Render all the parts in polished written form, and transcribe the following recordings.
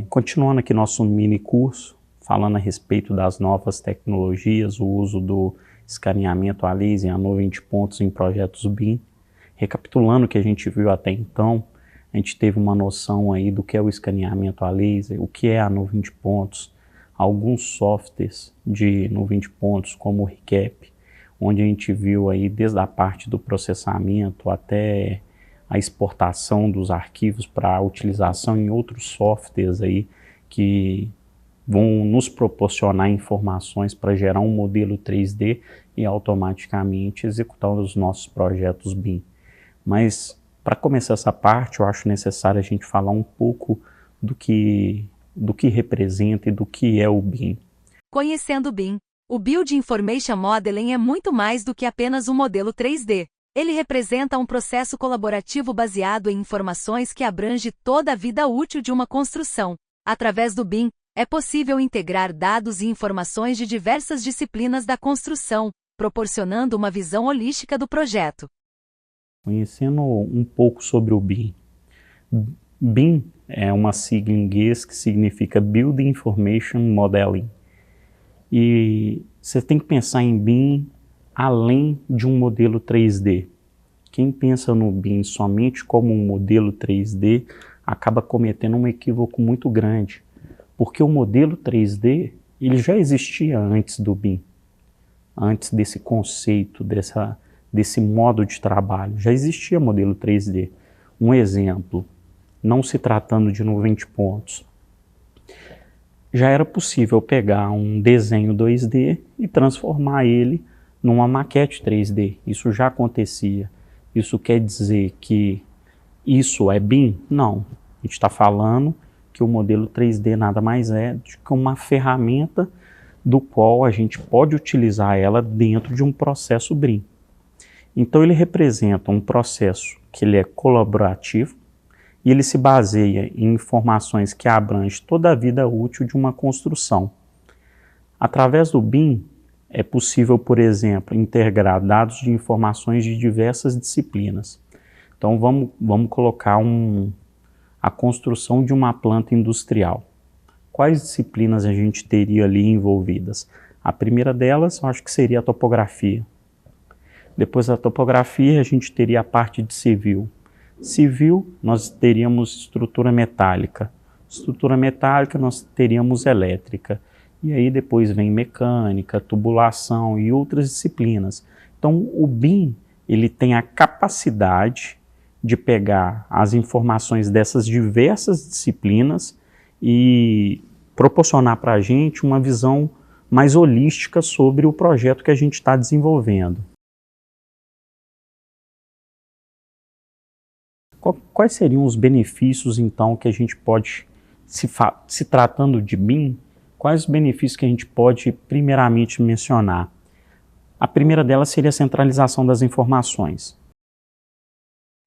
Continuando aqui nosso mini curso, falando a respeito das novas tecnologias, o uso do escaneamento a laser, a nuvem de pontos em projetos BIM. Recapitulando o que a gente viu até então, a gente teve uma noção aí do que é o escaneamento a laser, o que é a nuvem de pontos, alguns softwares de nuvem de pontos como o ReCap, onde a gente viu aí desde a parte do processamento até a exportação dos arquivos para utilização em outros softwares aí que vão nos proporcionar informações para gerar um modelo 3D e automaticamente executar os nossos projetos BIM. Mas para começar essa parte, eu acho necessário a gente falar um pouco do que representa e do que é o BIM. Conhecendo o BIM, o Build Information Modeling é muito mais do que apenas um modelo 3D. Ele representa um processo colaborativo baseado em informações que abrange toda a vida útil de uma construção. Através do BIM, é possível integrar dados e informações de diversas disciplinas da construção, proporcionando uma visão holística do projeto. Conhecendo um pouco sobre o BIM. BIM é uma sigla em inglês que significa Build Information Modeling. E você tem que pensar em BIM além de um modelo 3D. Quem pensa no BIM somente como um modelo 3D acaba cometendo um equívoco muito grande, porque o modelo 3D ele já existia antes do BIM, antes desse conceito, desse modo de trabalho, já existia modelo 3D. Um exemplo, não se tratando de nuvem de pontos, já era possível pegar um desenho 2D e transformar ele numa maquete 3D. Isso já acontecia. Isso quer dizer que isso é BIM? Não. A gente está falando que o modelo 3D nada mais é do que uma ferramenta do qual a gente pode utilizar ela dentro de um processo BIM. Então ele representa um processo que ele é colaborativo e ele se baseia em informações que abrangem toda a vida útil de uma construção. Através do BIM, é possível, por exemplo, integrar dados de informações de diversas disciplinas. Então vamos colocar a construção de uma planta industrial. Quais disciplinas a gente teria ali envolvidas? A primeira delas, eu acho que seria a topografia. Depois da topografia, a gente teria a parte de civil. Civil, nós teríamos estrutura metálica. Estrutura metálica, nós teríamos elétrica. E aí depois vem mecânica, tubulação e outras disciplinas. Então o BIM ele tem a capacidade de pegar as informações dessas diversas disciplinas e proporcionar para a gente uma visão mais holística sobre o projeto que a gente está desenvolvendo. Quais seriam os benefícios então que a gente pode, se tratando de BIM, quais os benefícios que a gente pode primeiramente mencionar? A primeira delas seria a centralização das informações.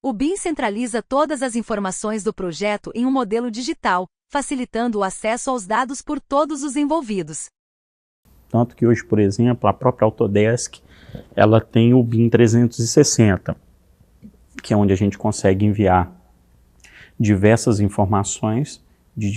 O BIM centraliza todas as informações do projeto em um modelo digital, facilitando o acesso aos dados por todos os envolvidos. Tanto que hoje, por exemplo, a própria Autodesk, ela tem o BIM 360, que é onde a gente consegue enviar diversas informações de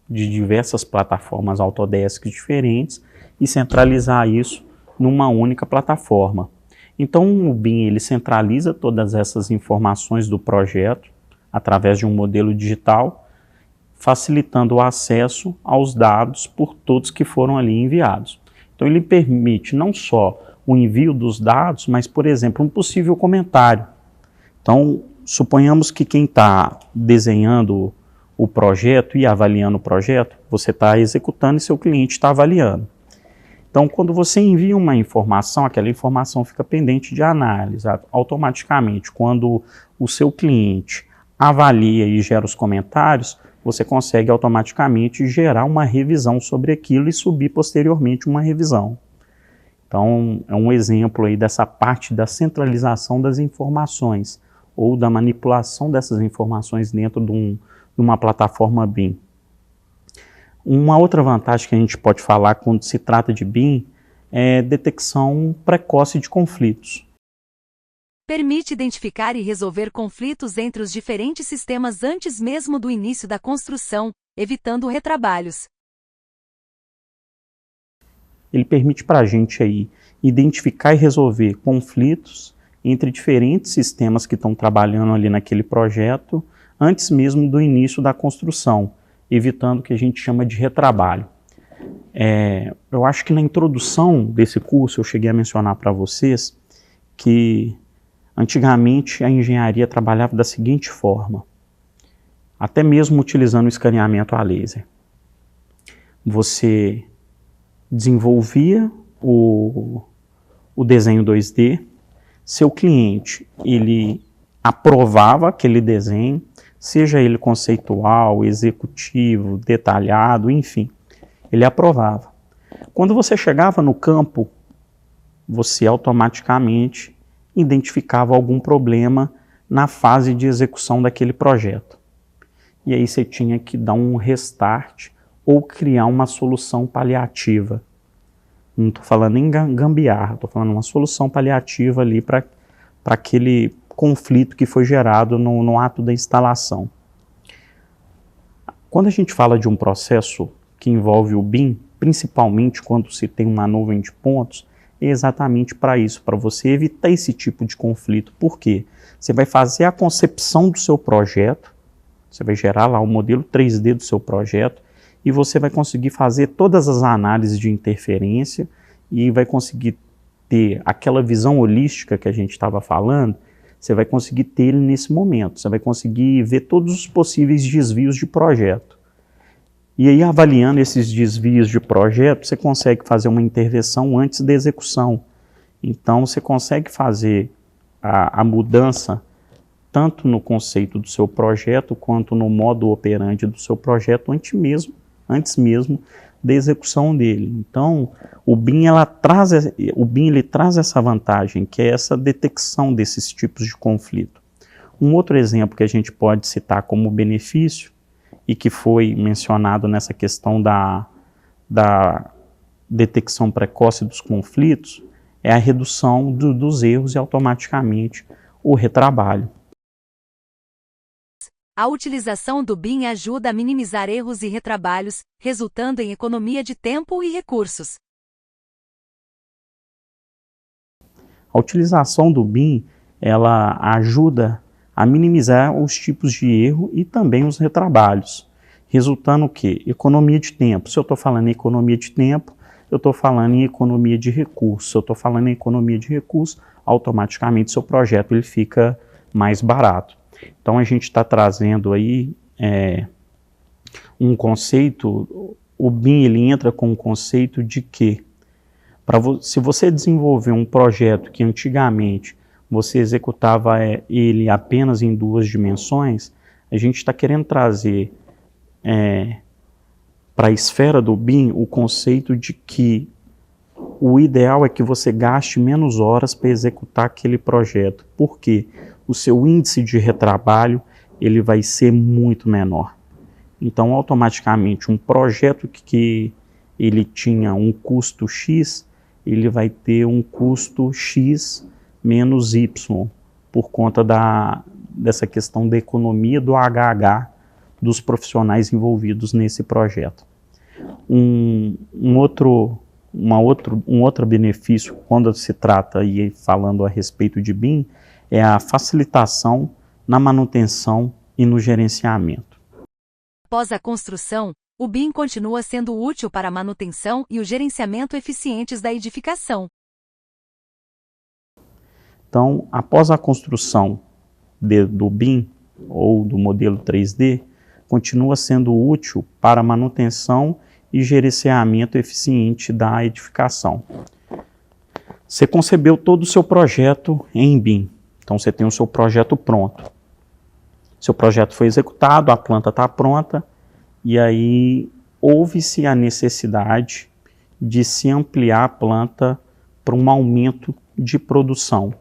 diversas plataformas Autodesk diferentes e centralizar isso numa única plataforma. Então o BIM ele centraliza todas essas informações do projeto através de um modelo digital, facilitando o acesso aos dados por todos que foram ali enviados. Então ele permite não só o envio dos dados, mas, por exemplo, um possível comentário. Então, suponhamos que quem está desenhando o projeto e avaliando o projeto, você está executando e seu cliente está avaliando. Então, quando você envia uma informação, aquela informação fica pendente de análise. Automaticamente, quando o seu cliente avalia e gera os comentários, você consegue automaticamente gerar uma revisão sobre aquilo e subir posteriormente uma revisão. Então, é um exemplo aí dessa parte da centralização das informações ou da manipulação dessas informações dentro de uma plataforma BIM. Uma outra vantagem que a gente pode falar quando se trata de BIM é detecção precoce de conflitos. Permite identificar e resolver conflitos entre os diferentes sistemas antes mesmo do início da construção, evitando retrabalhos. Ele permite para a gente aí identificar e resolver conflitos entre diferentes sistemas que estão trabalhando ali naquele projeto antes mesmo do início da construção, evitando o que a gente chama de retrabalho. Eu acho que na introdução desse curso eu cheguei a mencionar para vocês que antigamente a engenharia trabalhava da seguinte forma, até mesmo utilizando o escaneamento a laser. Você desenvolvia o desenho 2D, seu cliente ele aprovava aquele desenho, seja ele conceitual, executivo, detalhado, enfim, ele aprovava. Quando você chegava no campo, você automaticamente identificava algum problema na fase de execução daquele projeto. E aí você tinha que dar um restart ou criar uma solução paliativa. Não estou falando em gambiarra, estou falando uma solução paliativa ali para aquele conflito que foi gerado no ato da instalação. Quando a gente fala de um processo que envolve o BIM, principalmente quando se tem uma nuvem de pontos, é exatamente para isso, para você evitar esse tipo de conflito. Por quê? Você vai fazer a concepção do seu projeto, você vai gerar lá o modelo 3D do seu projeto e você vai conseguir fazer todas as análises de interferência e vai conseguir ter aquela visão holística que a gente estava falando, você vai conseguir ter ele nesse momento, você vai conseguir ver todos os possíveis desvios de projeto. E aí, avaliando esses desvios de projeto, você consegue fazer uma intervenção antes da execução. Então, você consegue fazer a mudança tanto no conceito do seu projeto, quanto no modo operandi do seu projeto antes mesmo da execução dele. Então, o BIM ele traz essa vantagem, que é essa detecção desses tipos de conflito. Um outro exemplo que a gente pode citar como benefício, e que foi mencionado nessa questão da detecção precoce dos conflitos, é a redução dos erros e automaticamente o retrabalho. A utilização do BIM ajuda a minimizar erros e retrabalhos, resultando em economia de tempo e recursos. A utilização do BIM, ela ajuda a minimizar os tipos de erro e também os retrabalhos, resultando o quê? Economia de tempo. Se eu estou falando em economia de tempo, eu estou falando em economia de recursos. Se eu estou falando em economia de recursos, automaticamente seu projeto ele fica mais barato. Então a gente está trazendo aí um conceito, o BIM ele entra com o conceito de que, se você desenvolver um projeto que antigamente você executava ele apenas em 2 dimensões, a gente está querendo trazer para a esfera do BIM o conceito de que o ideal é que você gaste menos horas para executar aquele projeto. Por quê? O seu índice de retrabalho ele vai ser muito menor. Então, automaticamente, um projeto que ele tinha um custo X, ele vai ter um custo X menos Y, por conta dessa questão da economia do HH dos profissionais envolvidos nesse projeto. Um outro benefício, quando se trata, e falando a respeito de BIM, é a facilitação na manutenção e no gerenciamento. Após a construção, o BIM continua sendo útil para a manutenção e o gerenciamento eficientes da edificação. Então, após a construção do BIM ou do modelo 3D, continua sendo útil para a manutenção e gerenciamento eficiente da edificação. Você concebeu todo o seu projeto em BIM, então você tem o seu projeto pronto. Seu projeto foi executado, a planta está pronta, e aí houve-se a necessidade de se ampliar a planta para um aumento de produção.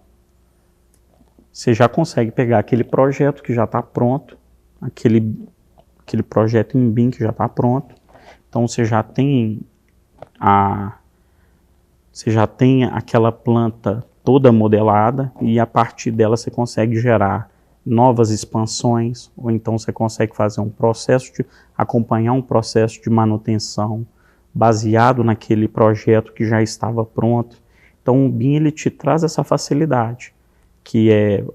Você já consegue pegar aquele projeto que já está pronto, aquele projeto em BIM que já está pronto, então você já tem aquela planta toda modelada, e a partir dela você consegue gerar novas expansões, ou então você consegue fazer acompanhar um processo de manutenção baseado naquele projeto que já estava pronto. Então o BIM ele te traz essa facilidade, que é,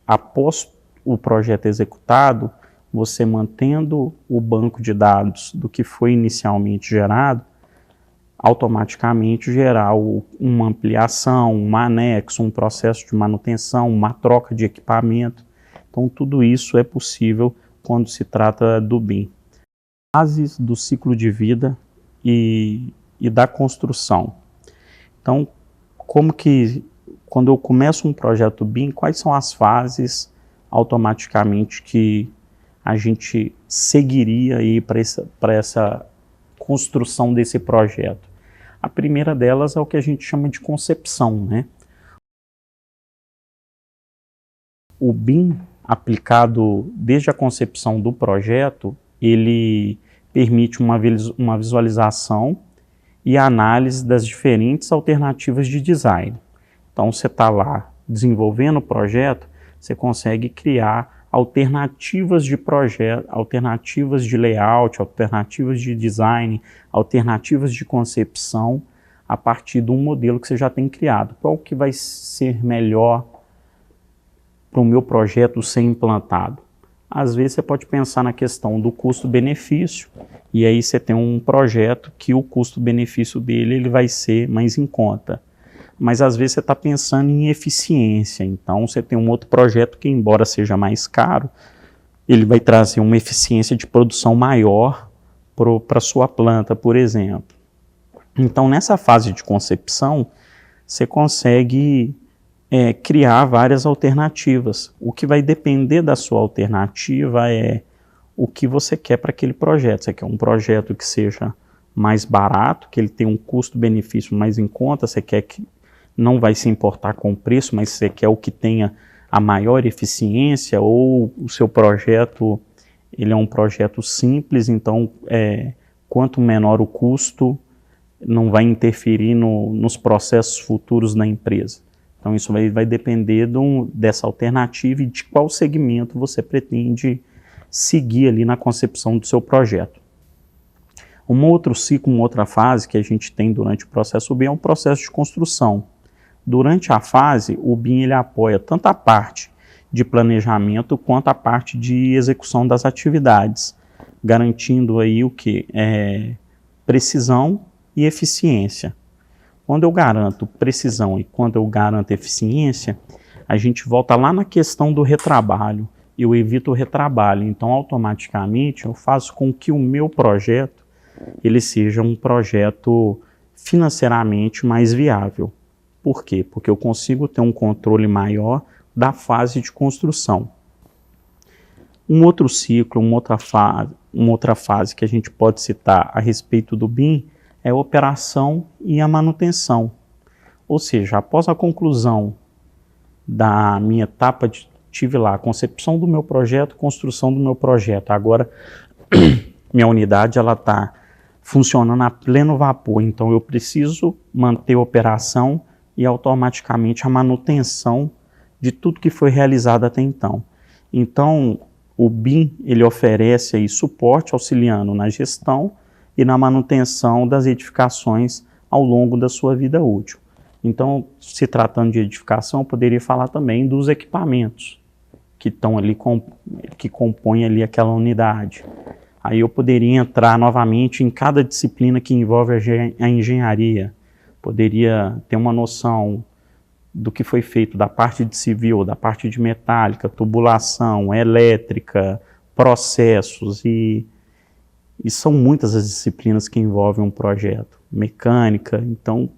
após o projeto executado, você mantendo o banco de dados do que foi inicialmente gerado, automaticamente gerar uma ampliação, um anexo, um processo de manutenção, uma troca de equipamento. Então tudo isso é possível quando se trata do BIM. Fases do ciclo de vida e da construção. Então, quando eu começo um projeto BIM, quais são as fases automaticamente que a gente seguiria aí para essa construção desse projeto? A primeira delas é o que a gente chama de concepção, né? O BIM aplicado desde a concepção do projeto, ele permite uma visualização e análise das diferentes alternativas de design. Então você está lá desenvolvendo o projeto, você consegue criar alternativas de projeto, alternativas de layout, alternativas de design, alternativas de concepção a partir de um modelo que você já tem criado. Qual que vai ser melhor para o meu projeto ser implantado? Às vezes você pode pensar na questão do custo-benefício, e aí você tem um projeto que o custo-benefício dele ele vai ser mais em conta. Mas às vezes você está pensando em eficiência, então você tem um outro projeto que, embora seja mais caro, ele vai trazer uma eficiência de produção maior para a sua planta, por exemplo. Então nessa fase de concepção, você consegue criar várias alternativas. O que vai depender da sua alternativa é o que você quer para aquele projeto. Você quer um projeto que seja mais barato, que ele tenha um custo-benefício mais em conta, você quer que não vai se importar com o preço, mas você quer o que tenha a maior eficiência, ou o seu projeto ele é um projeto simples, então quanto menor o custo, não vai interferir nos processos futuros da empresa. Então isso vai depender dessa alternativa e de qual segmento você pretende seguir ali na concepção do seu projeto. Um outro ciclo, uma outra fase que a gente tem durante o processo BIM é um processo de construção. Durante a fase, o BIM ele apoia tanto a parte de planejamento quanto a parte de execução das atividades, garantindo aí o que? Precisão e eficiência. Quando eu garanto precisão e quando eu garanto eficiência, a gente volta lá na questão do retrabalho. Eu evito o retrabalho, então automaticamente eu faço com que o meu projeto ele seja um projeto financeiramente mais viável. Por quê? Porque eu consigo ter um controle maior da fase de construção. Um outro ciclo, uma outra fase que a gente pode citar a respeito do BIM é a operação e a manutenção. Ou seja, após a conclusão da minha etapa, tive lá a concepção do meu projeto, construção do meu projeto. Agora, minha unidade está funcionando a pleno vapor, então eu preciso manter a operação e automaticamente a manutenção de tudo que foi realizado até então. Então, o BIM ele oferece aí suporte auxiliando na gestão e na manutenção das edificações ao longo da sua vida útil. Então, se tratando de edificação, eu poderia falar também dos equipamentos que estão ali, que compõem ali aquela unidade. Aí eu poderia entrar novamente em cada disciplina que envolve a engenharia. Poderia ter uma noção do que foi feito da parte de civil, da parte de metálica, tubulação, elétrica, processos e são muitas as disciplinas que envolvem um projeto. Mecânica, então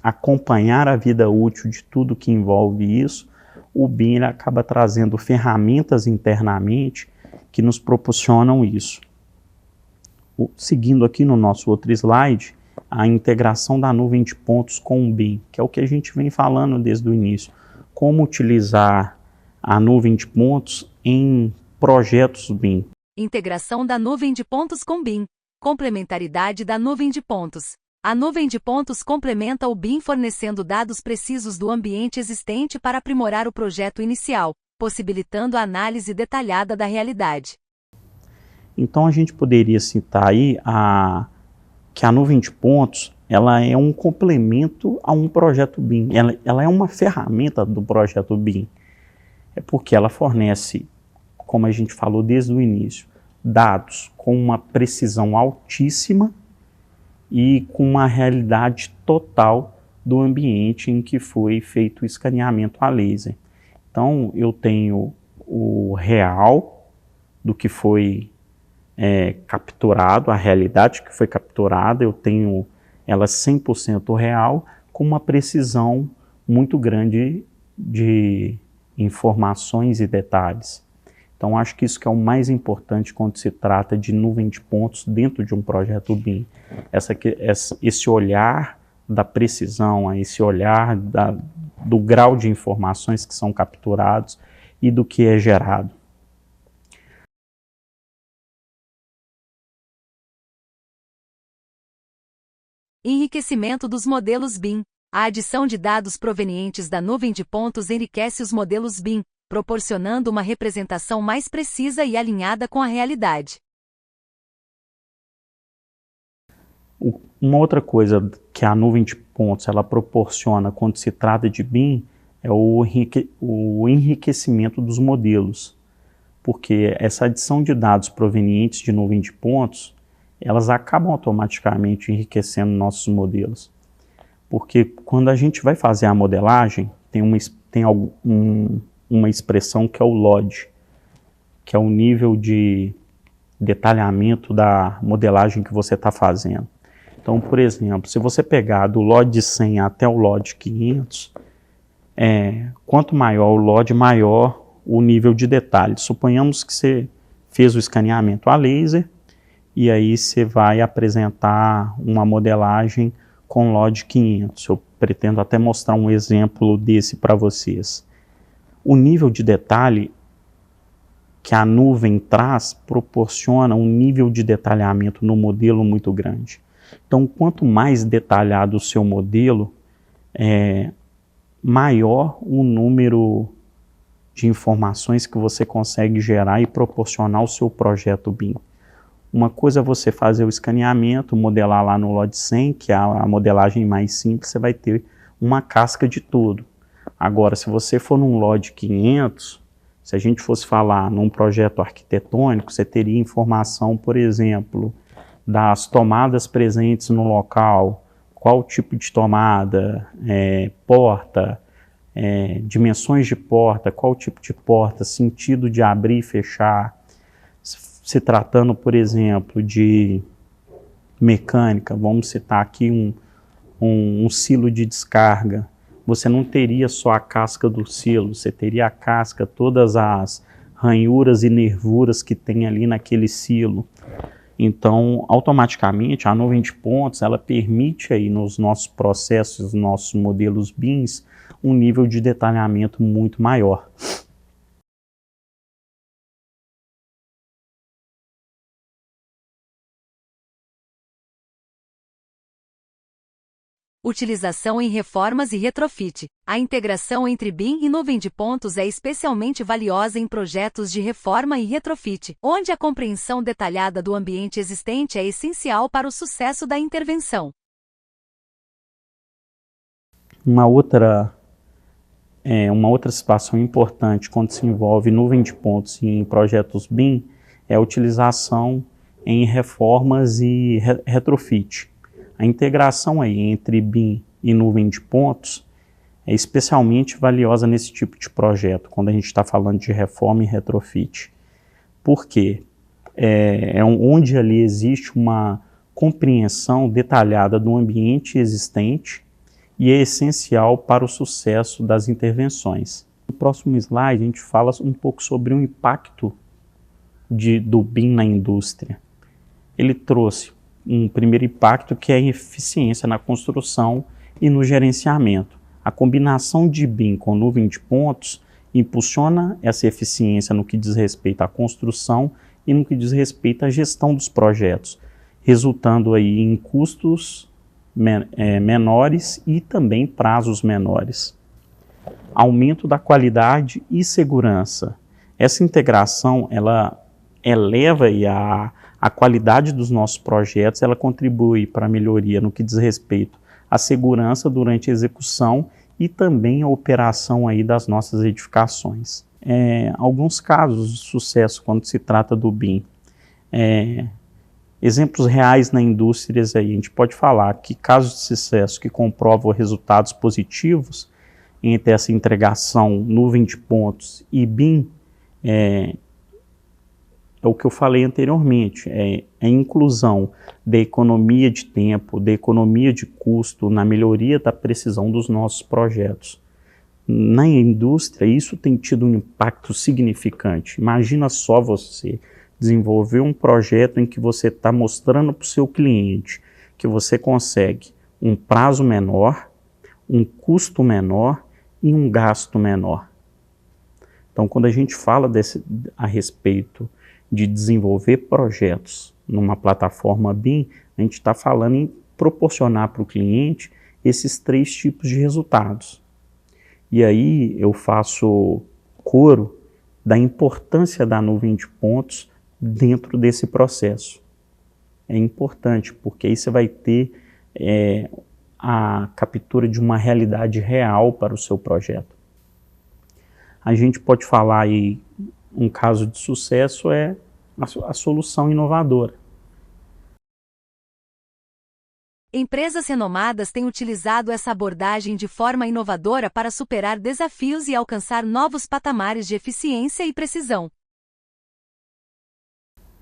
acompanhar a vida útil de tudo que envolve isso, o BIM ele acaba trazendo ferramentas internamente que nos proporcionam isso. Seguindo aqui no nosso outro slide, a integração da nuvem de pontos com o BIM, que é o que a gente vem falando desde o início. Como utilizar a nuvem de pontos em projetos BIM. Integração da nuvem de pontos com BIM. Complementaridade da nuvem de pontos. A nuvem de pontos complementa o BIM fornecendo dados precisos do ambiente existente para aprimorar o projeto inicial, possibilitando a análise detalhada da realidade. Então a gente poderia citar aí que a nuvem de pontos ela é um complemento a um projeto BIM, ela é uma ferramenta do projeto BIM. É porque ela fornece, como a gente falou desde o início, dados com uma precisão altíssima e com uma realidade total do ambiente em que foi feito o escaneamento a laser. Então, eu tenho o real do que foi capturado, a realidade que foi capturada, eu tenho ela 100% real, com uma precisão muito grande de informações e detalhes. Então, acho que isso que é o mais importante quando se trata de nuvem de pontos dentro de um projeto BIM. Esse olhar da precisão, esse olhar do grau de informações que são capturados e do que é gerado. Enriquecimento dos modelos BIM. A adição de dados provenientes da nuvem de pontos enriquece os modelos BIM, proporcionando uma representação mais precisa e alinhada com a realidade. Uma outra coisa que a nuvem de pontos ela proporciona quando se trata de BIM é o enriquecimento dos modelos, porque essa adição de dados provenientes de nuvem de pontos, elas acabam automaticamente enriquecendo nossos modelos. Porque quando a gente vai fazer a modelagem, tem uma expressão que é o LOD, que é o nível de detalhamento da modelagem que você está fazendo. Então, por exemplo, se você pegar do LOD 100 até o LOD 500, quanto maior o LOD, maior o nível de detalhe. Suponhamos que você fez o escaneamento a laser e aí você vai apresentar uma modelagem com LOD 500. Eu pretendo até mostrar um exemplo desse para vocês. O nível de detalhe que a nuvem traz proporciona um nível de detalhamento no modelo muito grande. Então, quanto mais detalhado o seu modelo, maior o número de informações que você consegue gerar e proporcionar ao seu projeto BIM. Uma coisa é você fazer o escaneamento, modelar lá no LOD 100, que é a modelagem mais simples, você vai ter uma casca de tudo. Agora, se você for num LOD 500, se a gente fosse falar num projeto arquitetônico, você teria informação, por exemplo, das tomadas presentes no local, qual tipo de tomada, porta, dimensões de porta, qual tipo de porta, sentido de abrir e fechar. Se tratando, por exemplo, de mecânica, vamos citar aqui um silo de descarga. Você não teria só a casca do silo, você teria a casca, todas as ranhuras e nervuras que tem ali naquele silo. Então, automaticamente, a nuvem de pontos, ela permite aí nos nossos processos, nos nossos modelos BIMs, um nível de detalhamento muito maior. Utilização em reformas e retrofit. A integração entre BIM e nuvem de pontos é especialmente valiosa em projetos de reforma e retrofit, onde a compreensão detalhada do ambiente existente é essencial para o sucesso da intervenção. Uma outra situação importante quando se envolve nuvem de pontos em projetos BIM é a utilização em reformas e retrofit. A integração aí entre BIM e nuvem de pontos é especialmente valiosa nesse tipo de projeto, quando a gente está falando de reforma e retrofit. Por quê? É onde ali existe uma compreensão detalhada do ambiente existente e é essencial para o sucesso das intervenções. No próximo slide, a gente fala um pouco sobre o impacto do BIM na indústria. Ele trouxe um primeiro impacto que é a eficiência na construção e no gerenciamento. A combinação de BIM com nuvem de pontos impulsiona essa eficiência no que diz respeito à construção e no que diz respeito à gestão dos projetos, resultando aí em custos menores e também prazos menores. Aumento da qualidade e segurança. Essa integração, ela eleva a qualidade dos nossos projetos, ela contribui para a melhoria no que diz respeito à segurança durante a execução e também a operação aí das nossas edificações. Alguns casos de sucesso quando se trata do BIM. Exemplos reais na indústria aí, a gente pode falar que casos de sucesso que comprovam resultados positivos entre essa integração nuvem de pontos e BIM é o que eu falei anteriormente, a inclusão da economia de tempo, da economia de custo na melhoria da precisão dos nossos projetos. Na indústria, isso tem tido um impacto significante. Imagina só você desenvolver um projeto em que você está mostrando para o seu cliente que você consegue um prazo menor, um custo menor e um gasto menor. Então, quando a gente fala a respeito de desenvolver projetos numa plataforma BIM, a gente está falando em proporcionar para o cliente esses 3 tipos de resultados. E aí eu faço coro da importância da nuvem de pontos dentro desse processo. É importante, porque aí você vai ter a captura de uma realidade real para o seu projeto. A gente pode falar aí, um caso de sucesso é a solução inovadora. Empresas renomadas têm utilizado essa abordagem de forma inovadora para superar desafios e alcançar novos patamares de eficiência e precisão.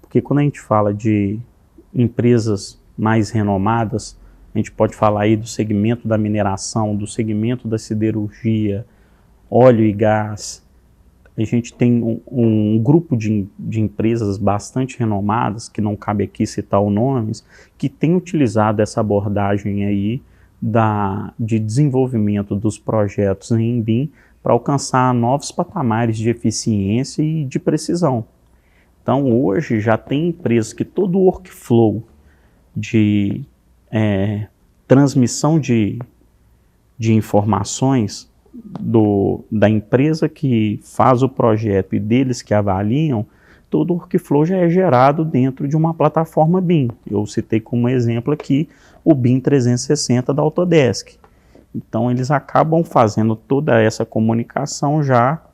Porque quando a gente fala de empresas mais renomadas, a gente pode falar aí do segmento da mineração, do segmento da siderurgia, óleo e gás. A gente tem um grupo de empresas bastante renomadas, que não cabe aqui citar os nomes, que tem utilizado essa abordagem aí de desenvolvimento dos projetos em BIM para alcançar novos patamares de eficiência e de precisão. Então, hoje já tem empresas que todo o workflow de transmissão de informações da empresa que faz o projeto e deles que avaliam, todo o workflow já é gerado dentro de uma plataforma BIM. Eu citei como exemplo aqui o BIM 360 da Autodesk. Então eles acabam fazendo toda essa comunicação já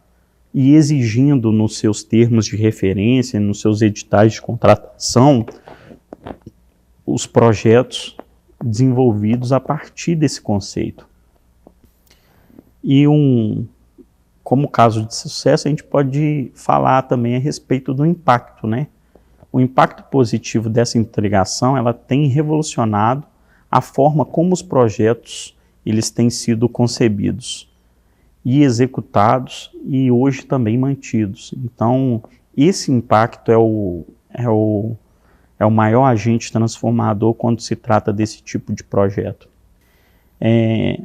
e exigindo nos seus termos de referência, nos seus editais de contratação, os projetos desenvolvidos a partir desse conceito. E como caso de sucesso, a gente pode falar também a respeito do impacto, né? O impacto positivo dessa integração, ela tem revolucionado a forma como os projetos eles têm sido concebidos e executados e hoje também mantidos. Então, esse impacto é o maior agente transformador quando se trata desse tipo de projeto.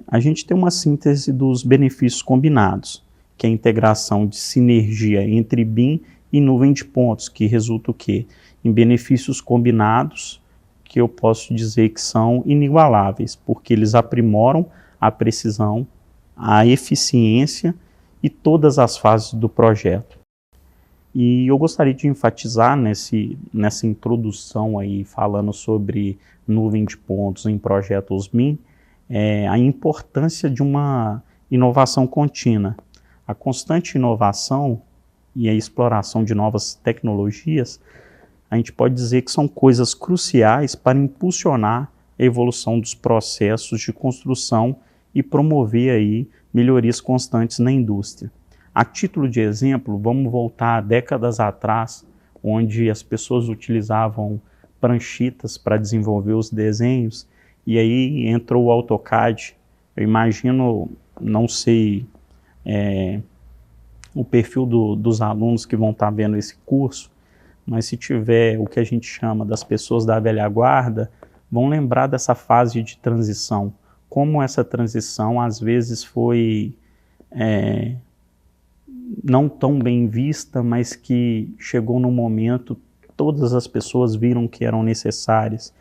A gente tem uma síntese dos benefícios combinados, que é a integração de sinergia entre BIM e nuvem de pontos, que resulta o quê? Em benefícios combinados, que eu posso dizer que são inigualáveis, porque eles aprimoram a precisão, a eficiência e todas as fases do projeto. E eu gostaria de enfatizar nessa introdução aí, falando sobre nuvem de pontos em projetos BIM, a importância de uma inovação contínua. A constante inovação e a exploração de novas tecnologias, a gente pode dizer que são coisas cruciais para impulsionar a evolução dos processos de construção e promover aí melhorias constantes na indústria. A título de exemplo, vamos voltar décadas atrás, onde as pessoas utilizavam pranchetas para desenvolver os desenhos, e aí entrou o AutoCAD. Eu imagino, não sei o perfil dos alunos que vão estar vendo esse curso, mas se tiver o que a gente chama das pessoas da velha guarda, vão lembrar dessa fase de transição. Como essa transição às vezes foi não tão bem vista, mas que chegou no momento, todas as pessoas viram que eram necessárias.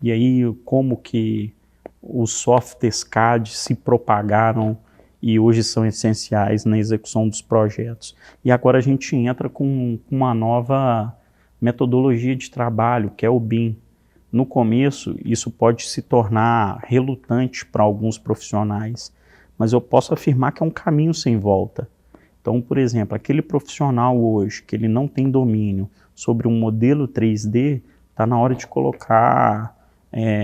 E aí como que os softwares CAD se propagaram e hoje são essenciais na execução dos projetos. E agora a gente entra com uma nova metodologia de trabalho, que é o BIM. No começo, isso pode se tornar relutante para alguns profissionais, mas eu posso afirmar que é um caminho sem volta. Então, por exemplo, aquele profissional hoje que ele não tem domínio sobre um modelo 3D, está na hora de colocar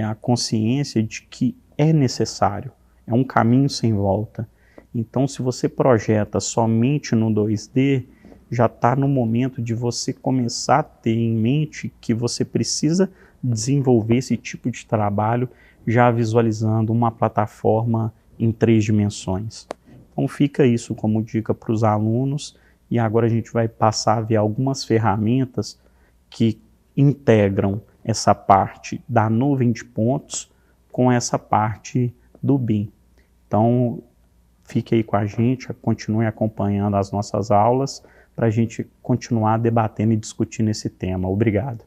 a consciência de que é necessário, é um caminho sem volta. Então, se você projeta somente no 2D, já está no momento de você começar a ter em mente que você precisa desenvolver esse tipo de trabalho já visualizando uma plataforma em 3 dimensões. Então fica isso como dica para os alunos, e agora a gente vai passar a ver algumas ferramentas que integram essa parte da nuvem de pontos com essa parte do BIM. Então fique aí com a gente, continue acompanhando as nossas aulas para a gente continuar debatendo e discutindo esse tema. Obrigado.